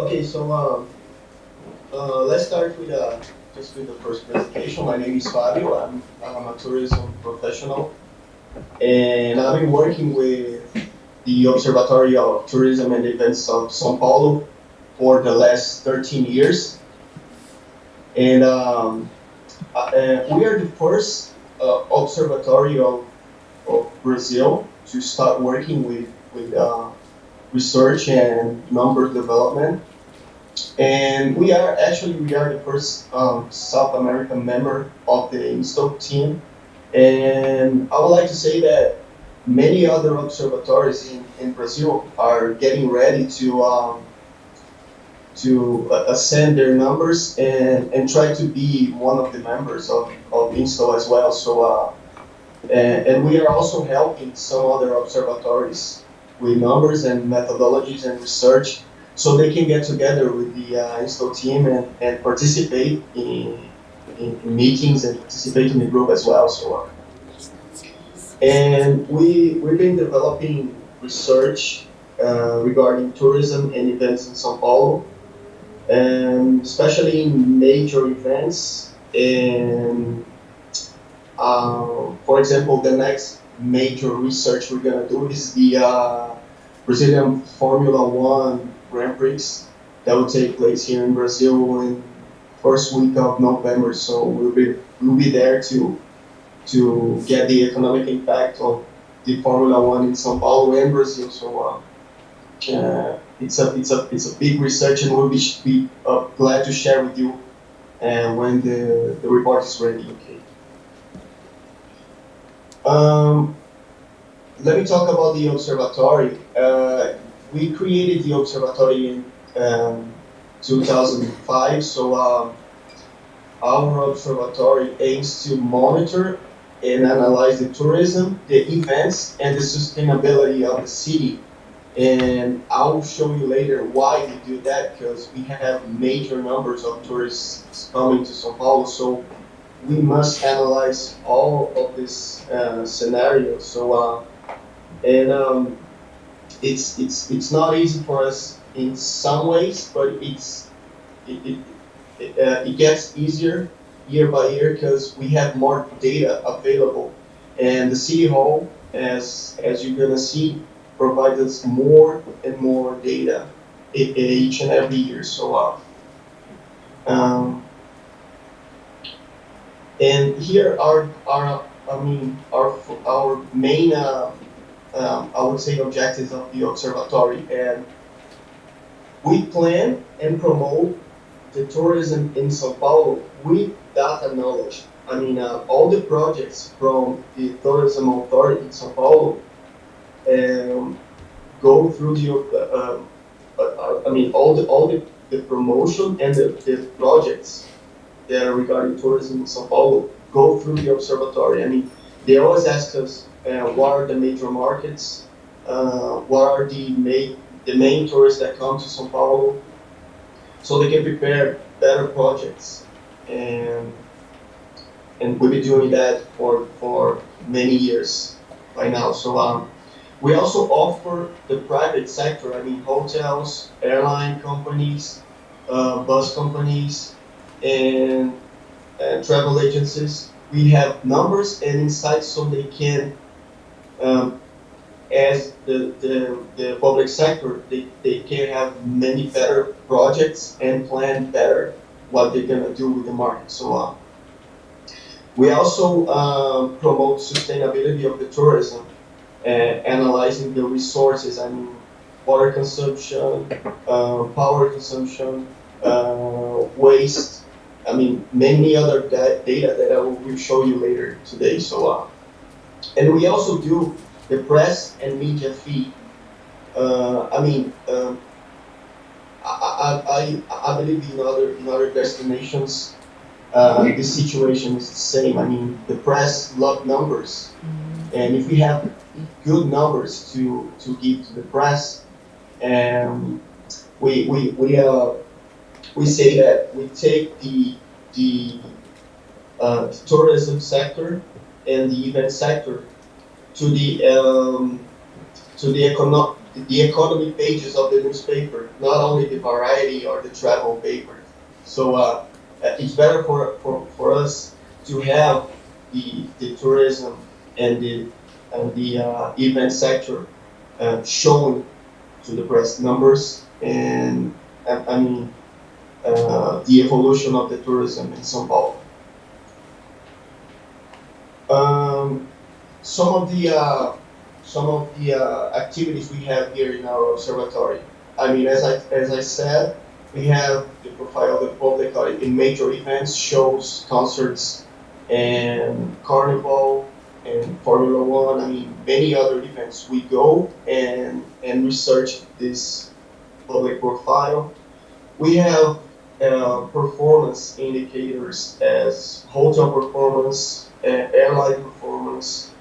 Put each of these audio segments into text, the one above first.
Okay, so let's start with just with the first presentation. My name is Fabio. I'm a tourism professional, and I've been working with the Observatory of Tourism and Events of São Paulo for the last 13 years. And we are the first observatory of Brazil to start working with research and number development. And we are the first South American member of the INSTO team. And I would like to say that many other observatories in Brazil are getting ready to ascend their numbers and try to be one of the members of INSTO as well. So and we are also helping some other observatories with numbers and methodologies and research so they can get together with the INSTO team and participate in meetings and participate in the group as well. So, and we've been developing research regarding tourism and events in São Paulo, and especially in major events. And for example, the next major research we're gonna do is the Brazilian Formula One Grand Prix that will take place here in Brazil in first week of November. So we'll be there to get the economic impact of the Formula One in São Paulo and Brazil. So it's a big research, and we'll be glad to share with you when the report is ready. Okay. Let me talk about the observatory. We created the observatory in 2005. So our observatory aims to monitor and analyze the tourism, the events, and the sustainability of the city. And I'll show you later why we do that, because we have major numbers of tourists coming to São Paulo. So we must analyze all of this scenarios. So and it's not easy for us in some ways, but it gets easier year by year because we have more data available, and the city hall, as you're gonna see, provides us more and more data each and every year. So and here are our main I would say objectives of the observatory, and we plan and promote the tourism in São Paulo with data knowledge. All the projects from the tourism authority in São Paulo go through the all the promotion and the projects that are regarding tourism in São Paulo go through the observatory. They always ask us what are the major markets, what are the main tourists that come to São Paulo, so they can prepare better projects. And we've been doing that for many years by now. So we also offer the private sector, hotels, airline companies, bus companies, and travel agencies. We have numbers and insights so they can, as the public sector, they can have many better projects and plan better what they're gonna do with the market. So we also promote sustainability of the tourism, analyzing the resources. Water consumption, power consumption, waste. Many other data that I will show you later today. So, and we also do the press and media feed. I believe in other destinations, this situation is the same. The press love numbers, and if we have good numbers to give to the press, we say that we take the tourism sector and the event sector to the the economy pages of the newspaper, not only the variety or the travel paper. So it's better for us to have the tourism and the event sector showing to the press numbers and I mean the evolution of the tourism in São Paulo. Um, some of the activities we have here in our observatory. I mean, as I said, we have the profile of the public in major events, shows, concerts, and carnival and Formula One. I mean, many other events. We go and research this public profile. We have performance indicators as hotel performance, airline performance,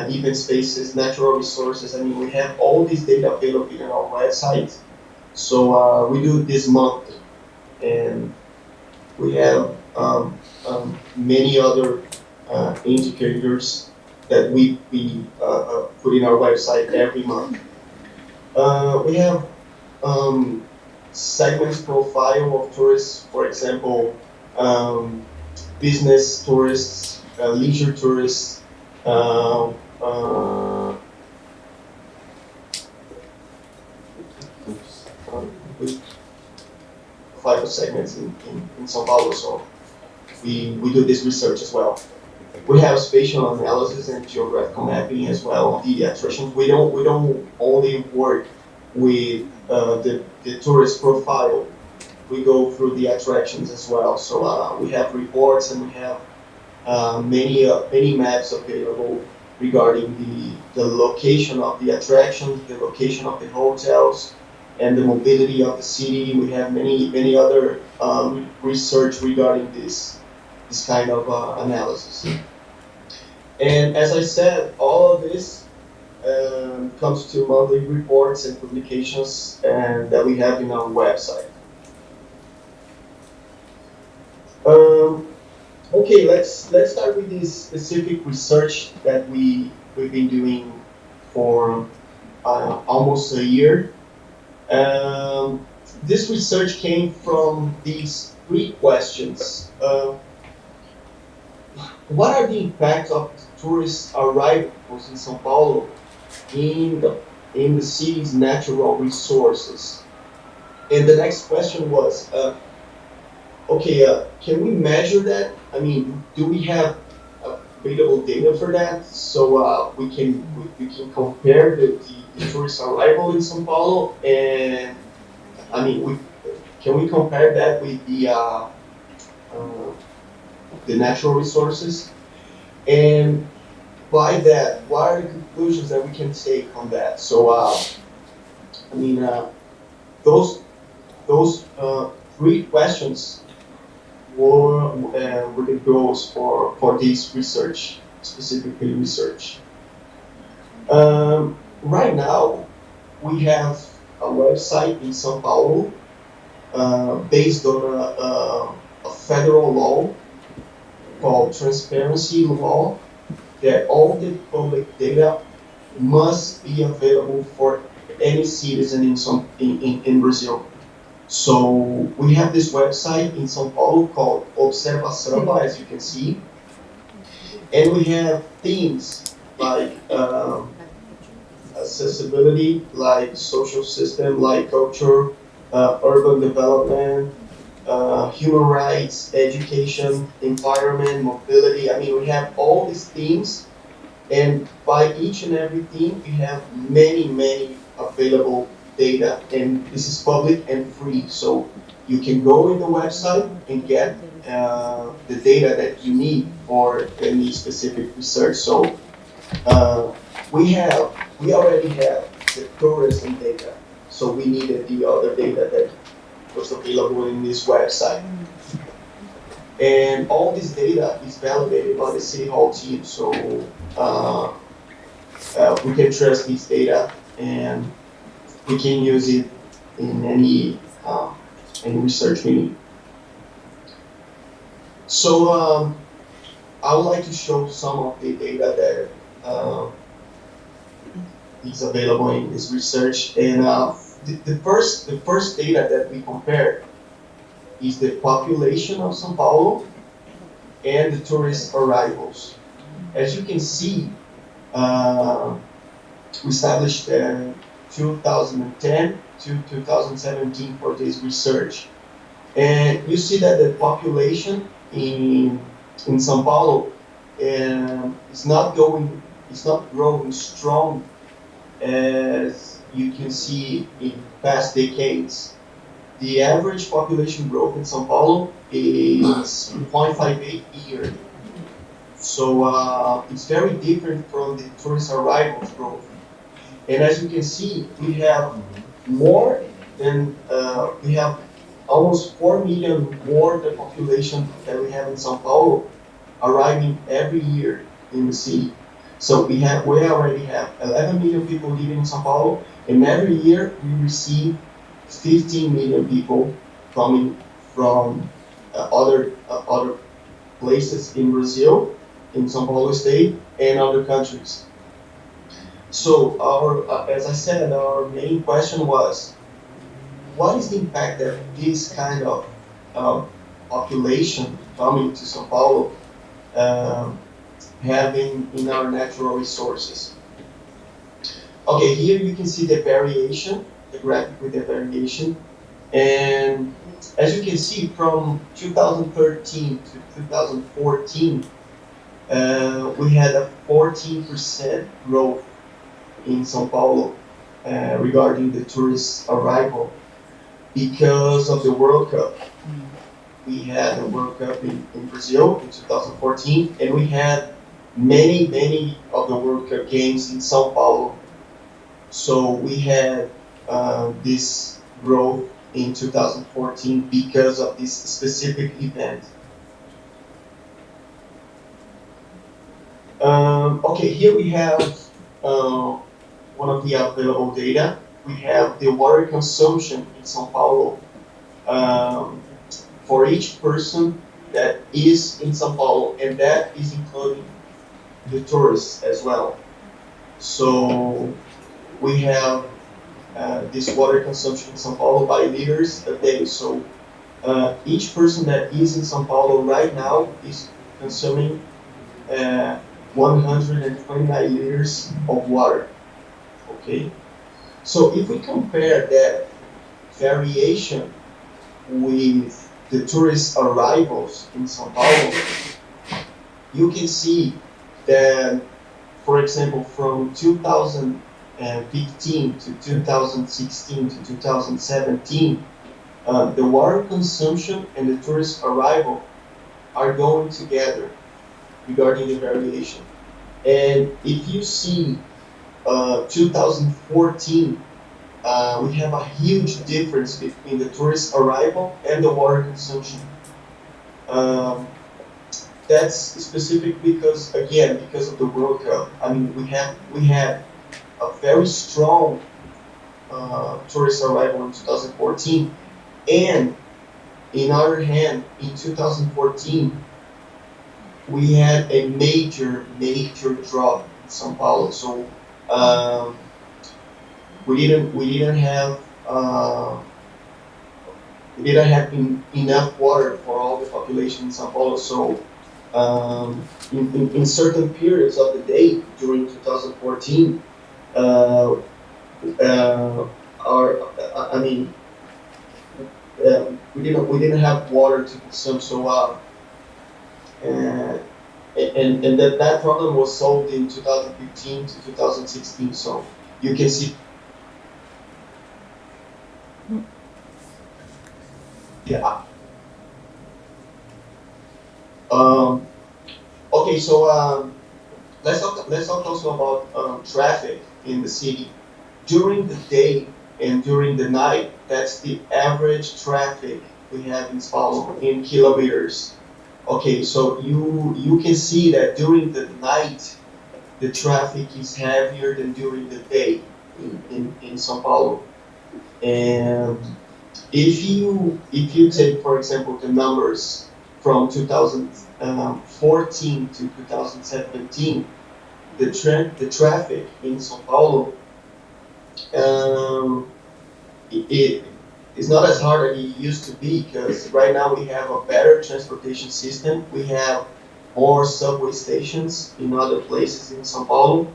even spaces, natural resources. I mean, we have all this data available in our website. So we do this monthly, and we have many other indicators that we put in our website every month. We have segments profile of tourists, for example, business tourists, leisure tourists, uh, uh, profile segments in São Paulo, so we do this research as well. We have spatial analysis and geographical mapping as well of the attractions. We don't only work with the tourist profile. We go through the attractions as well. So we have reports and we have many maps available regarding the location of the attractions, the location of the hotels, and the mobility of the city. We have many other research regarding this kind of analysis. And as I said, all of this comes to monthly reports and publications that we have in our website. Okay, let's start with this specific research that we've been doing for almost a year. This research came from these three questions. What are the impacts of tourist arrivals in São Paulo in the city's natural resources? And the next question was, okay, can we measure that? I mean, do we have available data for that? So we can compare the tourist arrival in São Paulo, and I mean, can we compare that with the natural resources? And by that, what are the conclusions that we can take on that? So I mean, those three questions were the goals for this research, specifically research. Right now, we have a website in São Paulo based on a federal law called transparency law that all the public data must be available for any citizen in Brazil. So we have this website in São Paulo called Observatory, as you can see, and we have themes like accessibility, like social system, like culture, urban development, human rights, education, environment, mobility. I mean, we have all these themes, and by each and every theme, we have many available data, and this is public and free. So you can go in the website and get the data that you need for any specific research. So we already have the tourism data, so we needed the other data that was available in this website. And all this data is validated by the City Hall team, so we can trust this data and we can use it in any research we need. So I would like to show some of the data that is available in this research. And the first data that we compared is the population of São Paulo and the tourist arrivals. As you can see, we established 2010 to 2017 for this research. And you see that the population in São Paulo is not growing strong as you can see in past decades. The average population growth in São Paulo is 0.58 year. So it's very different from the tourist arrivals growth. And as you can see, we have we have almost 4 million more the population that we have in São Paulo arriving every year in the city. So we already have 11 million people living in São Paulo, and every year we receive 15 million people coming from other places in Brazil, in São Paulo state, and other countries. So as I said, our main question was, what is the impact that this kind of population coming to São Paulo having in our natural resources? Okay, here you can see the variation, the graphic with the variation. And as you can see, from 2013 to 2014, we had a 14% growth in São Paulo regarding the tourist arrival because of the World Cup. We had the World Cup in Brazil in 2014, and we had many of the World Cup games in São Paulo. So we had this growth in 2014 because of this specific event. Okay, here we have one of the available data. We have the water consumption in São Paulo for each person that is in São Paulo, and that is including the tourists as well. So we have this water consumption in São Paulo by liters a day. So each person that is in São Paulo right now is consuming 129 liters of water. Okay, so if we compare that variation with the tourist arrivals in São Paulo, you can see that, for example, from 2015 to 2016 to 2017, the water consumption and the tourist arrival are going together regarding the variation. And if you see 2014, we have a huge difference between the tourist arrival and the water consumption. That's specific because, again, because of the World Cup. I mean, we had a very strong tourist arrival in 2014, and in other hand, in 2014, we had a major drop in São Paulo. So we didn't have enough water for all the population in São Paulo. So in certain periods of the day during 2014, we didn't have water to consume. So and that problem was solved in 2015 to 2016. So you can see. Yeah. Okay, so let's talk also about traffic in the city. During the day and during the night, that's the average traffic we have in São Paulo in kilometers. Okay, so you can see that during the night, the traffic is heavier than during the day in São Paulo. And if you take, for example, the numbers from 2014 to 2017, the traffic in São Paulo Um, it's not as hard as it used to be, because right now we have a better transportation system. We have more subway stations in other places in São Paulo.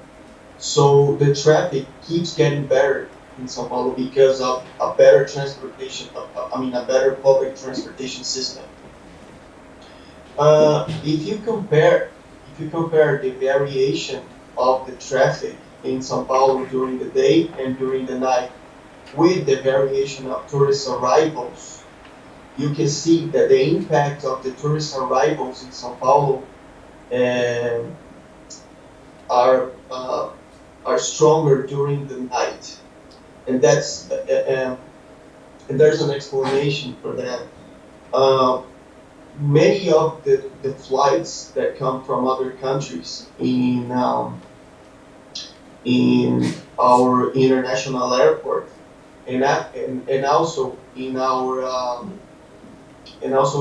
So the traffic keeps getting better in São Paulo because of a better transportation, a better public transportation system. If you compare the variation of the traffic in São Paulo during the day and during the night with the variation of tourist arrivals, you can see that the impact of the tourist arrivals in São Paulo um, are stronger during the night, and there's an explanation for that. Uh, Many of the flights that come from other countries in our international airport, and also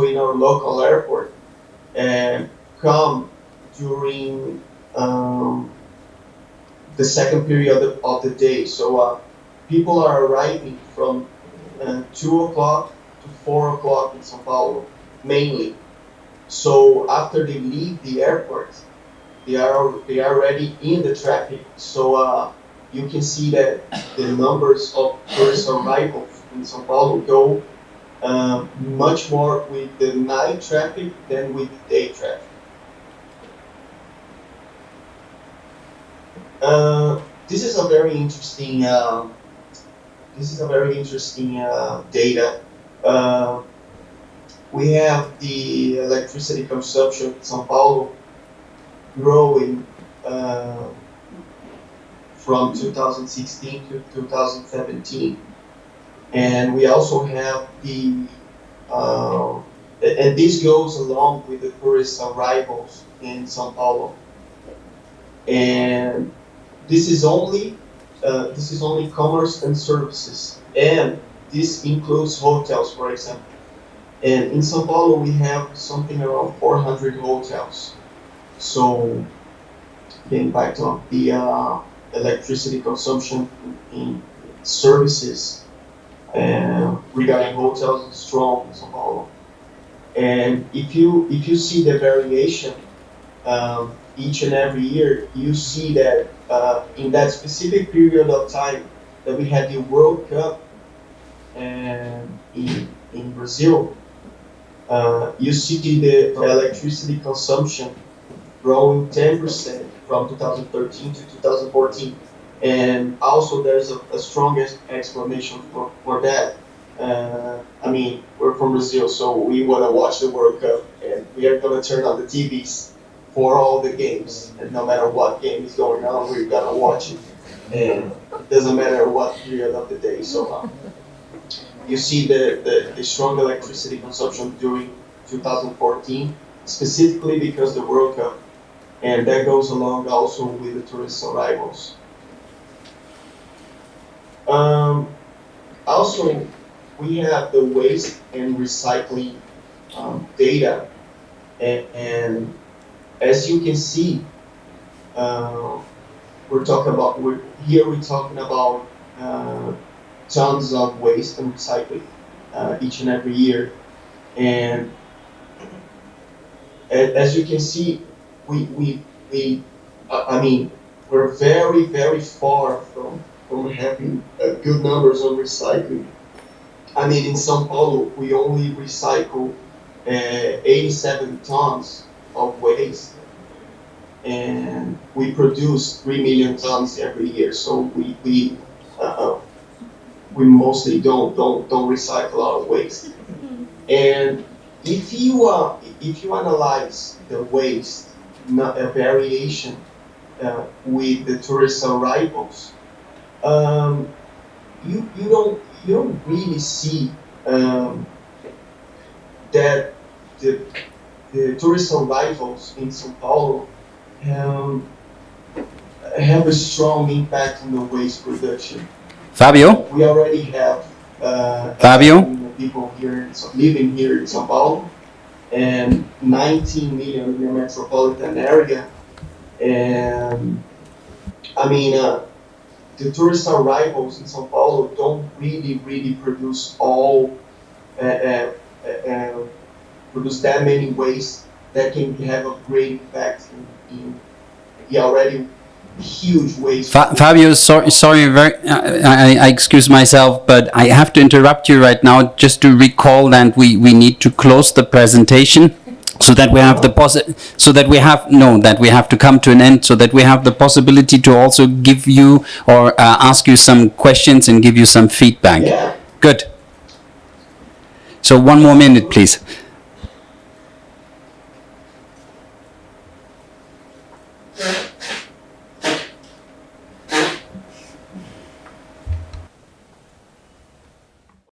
in our local airport, and come during the second period of the day. So people are arriving from 2 o'clock to 4 o'clock in São Paulo mainly. So after they leave the airport, they are already in the traffic. So you can see that the numbers of tourist arrivals in São Paulo go much more with the night traffic than with the day traffic. This is a very interesting. Data. Uh, we have the electricity consumption in São Paulo growing from 2016 to 2017, and we also have and this goes along with the tourist arrivals in São Paulo, and this is only commerce and services, and this includes hotels, for example. And in São Paulo, we have something around 400 hotels. So the impact of the electricity consumption in services regarding hotels is strong in São Paulo. And if you see the variation each and every year, you see that in that specific period of time that we had the World Cup in Brazil, you see the electricity consumption growing 10% from 2013 to 2014. And also there's a strong explanation for that. We're from Brazil, so we want to watch the World Cup, and we are going to turn on the TVs for all the games. And no matter what game is going on, we're going to watch it. And it doesn't matter what period of the day. So you see the strong electricity consumption during 2014, specifically because the World Cup. And that goes along also with the tourist arrivals. Also, we have the waste and recycling data, and as you can see, we're talking about tons of waste and recycling each and every year, and as you can see, we're very, very far from having good numbers on recycling. In São Paulo, we only recycle 87 tons of waste, and we produce 3 million tons every year. So we mostly don't recycle our waste. And if you analyze the waste variation with the tourist arrivals, you don't really see that the tourist arrivals in São Paulo have a strong impact on the waste production. Fabio? We already have Fabio? people living here in São Paulo, and 19 million in the metropolitan area. And the tourist arrivals in São Paulo don't really produce all produce that many waste that can have a great impact in the already huge waste. Fabio, sorry, I excuse myself, but I have to interrupt you right now just to recall that we need to close the presentation so that we have that we have to come to an end, so that we have the possibility to also give you or ask you some questions and give you some feedback. Yeah. Good. So 1 more minute, please.